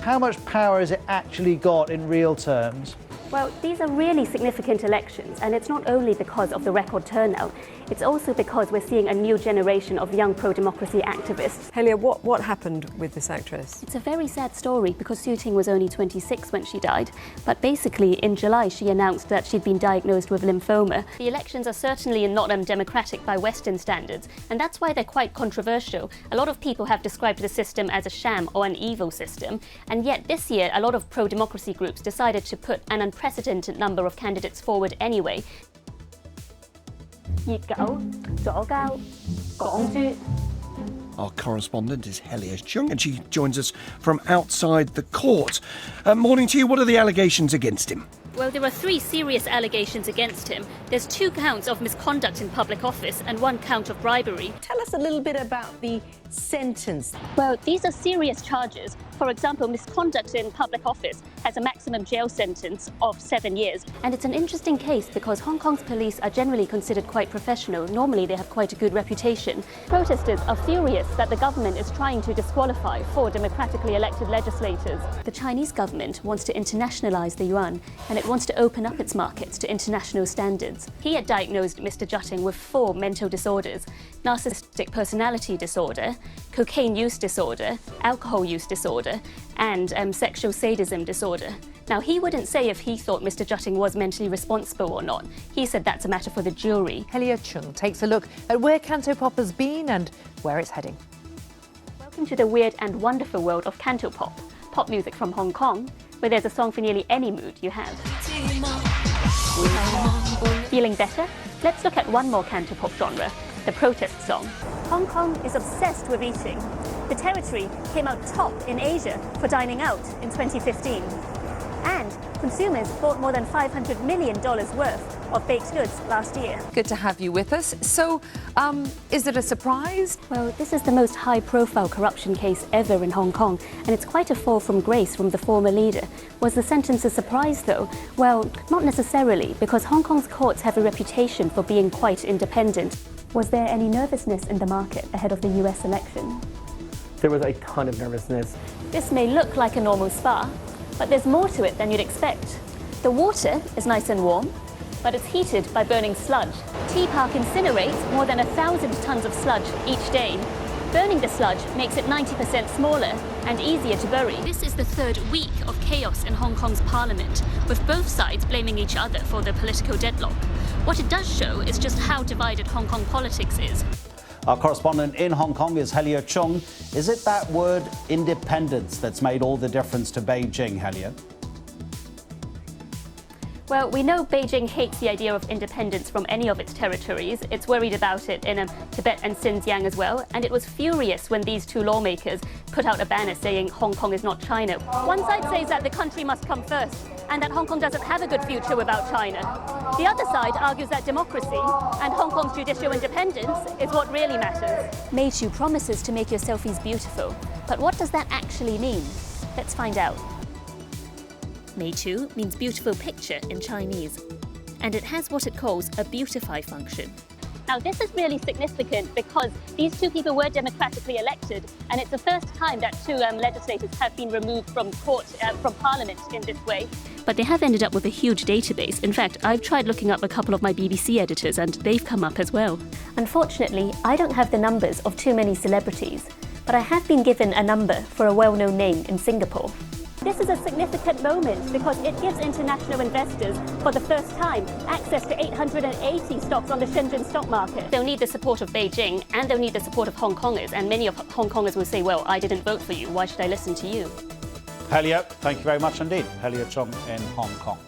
How much power has it actually got in real terms? Well, these are really significant elections, and it's not only because of the record turnout, it's also because we're seeing a new generation of young pro-democracy activists. Helier, what happened with this actress? It's a very sad story because Su Ting was only 26 when she died, but basically in July she announced that she'd been diagnosed with lymphoma. The elections are certainly not democratic by Western standards, and that's why they're quite controversial. A lot of people have described the system as a sham or an evil system, and yet this year a lot of pro-democracy groups decided to put an unprecedented number of candidates forward anyway. Our correspondent is Helier Cheung, and she joins us from outside the court. Morning to you. What are the allegations against him? Well, there are 3 serious allegations against him. There's 2 counts of misconduct in public office and 1 count of bribery. Tell us a little bit about the sentence. Well, these are serious charges. For example, misconduct in public office has a maximum jail sentence of 7 years. And it's an interesting case because Hong Kong's police are generally considered quite professional. Normally they have quite a good reputation. Protesters are furious that the government is trying to disqualify 4 democratically elected legislators. The Chinese government wants to internationalize the yuan, and it wants to open up its markets to international standards. He had diagnosed Mr. Jutting with 4 mental disorders: narcissistic personality disorder, cocaine use disorder, alcohol use disorder, and sexual sadism disorder. Now, he wouldn't say if he thought Mr. Jutting was mentally responsible or not. He said that's a matter for the jury. Helier Cheung takes a look at where Cantopop has been and where it's heading. Welcome to the weird and wonderful world of Cantopop, pop music from Hong Kong, where there's a song for nearly any mood you have. Feeling better? Let's look at one more Cantopop genre, the protest song. Hong Kong is obsessed with eating. The territory came out top in Asia for dining out in 2015. And consumers bought more than $500 million worth of baked goods last year. Good to have you with us. So, is it a surprise? Well, this is the most high-profile corruption case ever in Hong Kong, and it's quite a fall from grace from the former leader. Was the sentence a surprise, though? Well, not necessarily, because Hong Kong's courts have a reputation for being quite independent. Was there any nervousness in the market ahead of the US election? There was a ton of nervousness. This may look like a normal spa, but there's more to it than you'd expect. The water is nice and warm, but it's heated by burning sludge. Tea Park incinerates more than 1,000 tons of sludge each day. Burning the sludge makes it 90% smaller and easier to bury. This is the 3rd week of chaos in Hong Kong's parliament, with both sides blaming each other for the political deadlock. What it does show is just how divided Hong Kong politics is. Our correspondent in Hong Kong is Helier Cheung. Is it that word independence that's made all the difference to Beijing, Helier? Well, we know Beijing hates the idea of independence from any of its territories. It's worried about it in Tibet and Xinjiang as well, and it was furious when these 2 lawmakers put out a banner saying Hong Kong is not China. One side says that the country must come first and that Hong Kong doesn't have a good future without China. The other side argues that democracy and Hong Kong's judicial independence is what really matters. Meitu promises to make your selfies beautiful, but what does that actually mean? Let's find out. Meitu means beautiful picture in Chinese, and it has what it calls a beautify function. Now, this is really significant because these 2 people were democratically elected, and it's the first time that 2 legislators have been removed from parliament in this way. But they have ended up with a huge database. In fact, I've tried looking up a couple of my BBC editors, and they've come up as well. Unfortunately, I don't have the numbers of too many celebrities, but I have been given a number for a well-known name in Singapore. This is a significant moment because it gives international investors, for the first time, access to 880 stocks on the Shenzhen stock market. They'll need the support of Beijing, and they'll need the support of Hong Kongers, and many of Hong Kongers will say, well, I didn't vote for you, why should I listen to you? Helier, thank you very much indeed. Helier Cheung in Hong Kong.